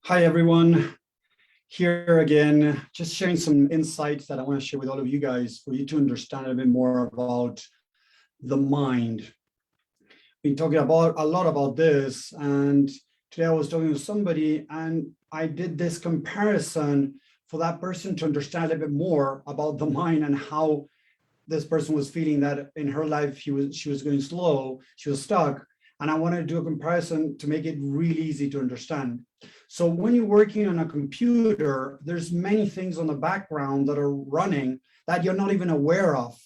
Hi, everyone. Here again, just sharing some insights that I want to share with all of you guys for you to understand a bit more about the mind. Been talking about a lot about this, and today I was talking to somebody and I did this comparison for that person to understand a little bit more about the mind and how this person was feeling that in her life she was going slow, she was stuck. And I wanted to do a comparison to make it really easy to understand. So when you're working on a computer, there's many things on the background that are running that you're not even aware of.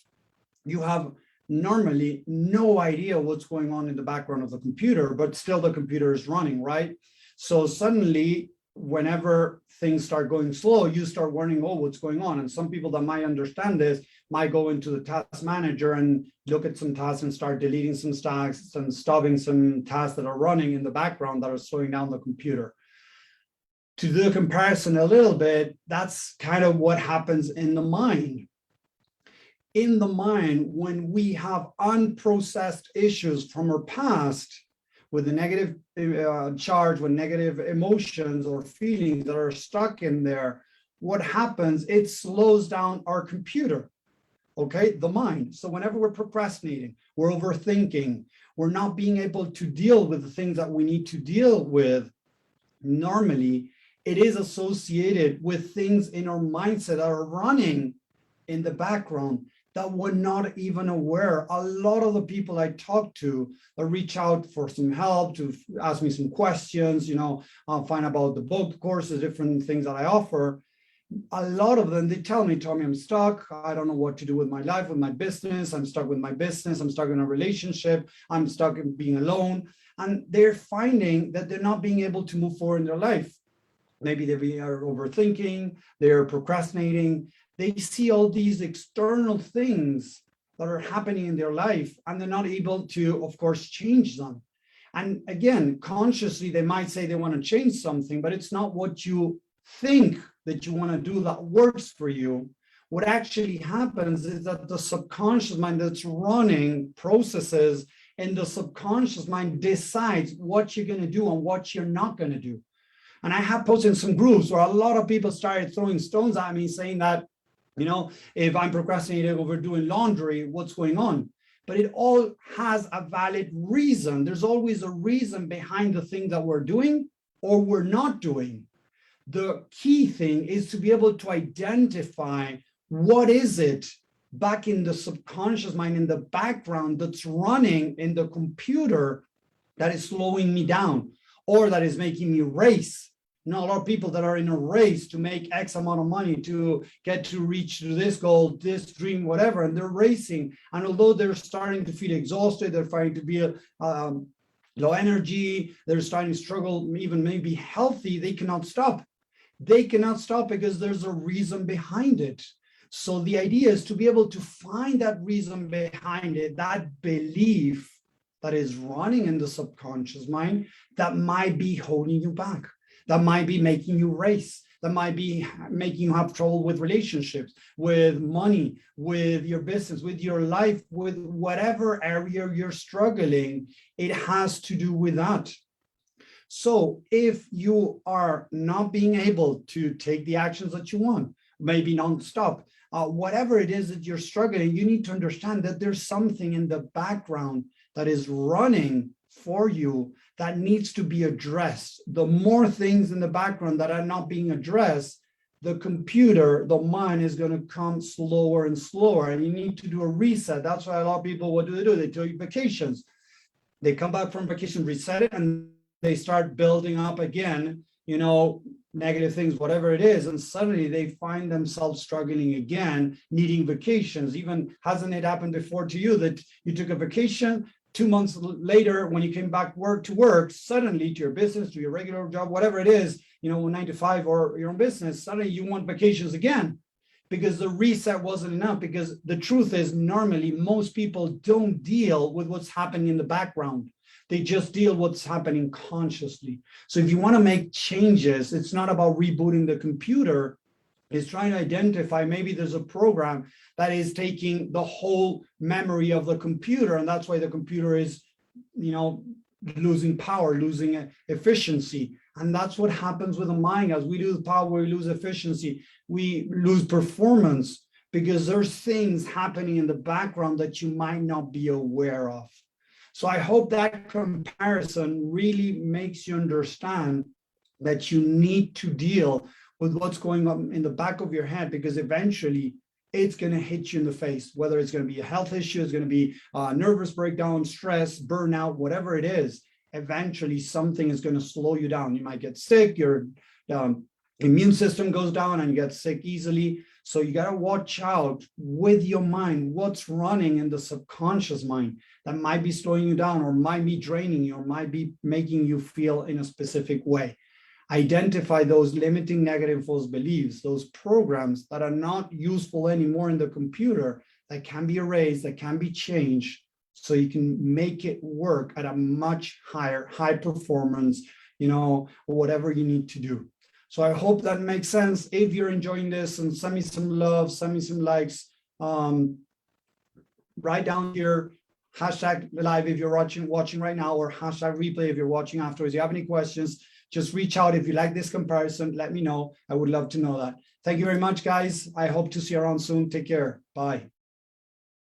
You have normally no idea what's going on in the background of the computer, but still the computer is running, right? So suddenly, whenever things start going slow, you start wondering, oh, what's going on? And some people that might understand this might go into the task manager and look at some tasks and start deleting some tasks and stopping some tasks that are running in the background that are slowing down the computer. To do a comparison a little bit, that's kind of what happens in the mind. In the mind, when we have unprocessed issues from our past, with a negative charge, with negative emotions or feelings that are stuck in there, what happens, it slows down our computer, okay, the mind. So whenever we're procrastinating, we're overthinking, we're not being able to deal with the things that we need to deal with, normally, it is associated with things in our mindset that are running in the background that we're not even aware. A lot of the people I talk to that reach out for some help, to ask me some questions, find about the book courses, different things that I offer. A lot of them, they tell me, Tommy, I'm stuck. I don't know what to do with my life, with my business. I'm stuck with my business. I'm stuck in a relationship. I'm stuck in being alone. And they're finding that they're not being able to move forward in their life. Maybe they are overthinking, they're procrastinating. They see all these external things that are happening in their life, and they're not able to, of course, change them. And again, consciously, they might say they want to change something, but it's not what you think that you want to do that works for you. What actually happens is that the subconscious mind that's running processes, and the subconscious mind decides what you're going to do and what you're not going to do. And I have posted in some groups where a lot of people started throwing stones at me saying that, if I'm procrastinating over doing laundry, what's going on? But it all has a valid reason. There's always a reason behind the thing that we're doing or we're not doing. The key thing is to be able to identify what is it back in the subconscious mind, in the background, that's running in the computer that is slowing me down or that is making me race. A lot of people that are in a race to make X amount of money, to get to reach this goal, this dream, whatever, and they're racing. And although they're starting to feel exhausted, they're starting to be low energy, they're starting to struggle, even maybe healthy, they cannot stop. They cannot stop because there's a reason behind it. So the idea is to be able to find that reason behind it, that belief that is running in the subconscious mind that might be holding you back, that might be making you race, that might be making you have trouble with relationships, with money, with your business, with your life, with whatever area you're struggling. It has to do with that. So if you are not being able to take the actions that you want, maybe non-stop, whatever it is that you're struggling, you need to understand that there's something in the background that is running for you that needs to be addressed. The more things in the background that are not being addressed, the computer, the mind is going to come slower and slower, and you need to do a reset. That's why a lot of people, what do? They take vacations. They come back from vacation, reset it, and they start building up again, negative things, whatever it is, and suddenly they find themselves struggling again, needing vacations. Even hasn't it happened before to you that you took a vacation, 2 months later, when you came back to work, suddenly to your business, to your regular job, whatever it is, 9 to 5 or your own business, suddenly you want vacations again because the reset wasn't enough. Because the truth is, normally most people don't deal with what's happening in the background. They just deal what's happening consciously. So if you want to make changes, it's not about rebooting the computer. It's trying to identify, maybe there's a program that is taking the whole memory of the computer, and that's why the computer is, losing power, losing efficiency. And that's what happens with the mind. As we lose power, we lose efficiency, we lose performance, because there's things happening in the background that you might not be aware of. So I hope that comparison really makes you understand that you need to deal with what's going on in the back of your head, because eventually it's going to hit you in the face, whether it's going to be a health issue, it's going to be a nervous breakdown, stress, burnout, whatever it is. Eventually something is going to slow you down. You might get sick, your immune system goes down and you get sick easily. So you got to watch out with your mind, what's running in the subconscious mind that might be slowing you down, or might be draining you, or might be making you feel in a specific way. Identify those limiting negative false beliefs, those programs that are not useful anymore in the computer, that can be erased, that can be changed, so you can make it work at a much high performance, or whatever you need to do. So I hope that makes sense. If you're enjoying this, and send me some love, send me some likes, write down here, hashtag live if you're watching right now, or hashtag replay if you're watching afterwards. If you have any questions, just reach out. If you like this comparison, let me know. I would love to know that. Thank you very much, guys. I hope to see you around soon. Take care. Bye.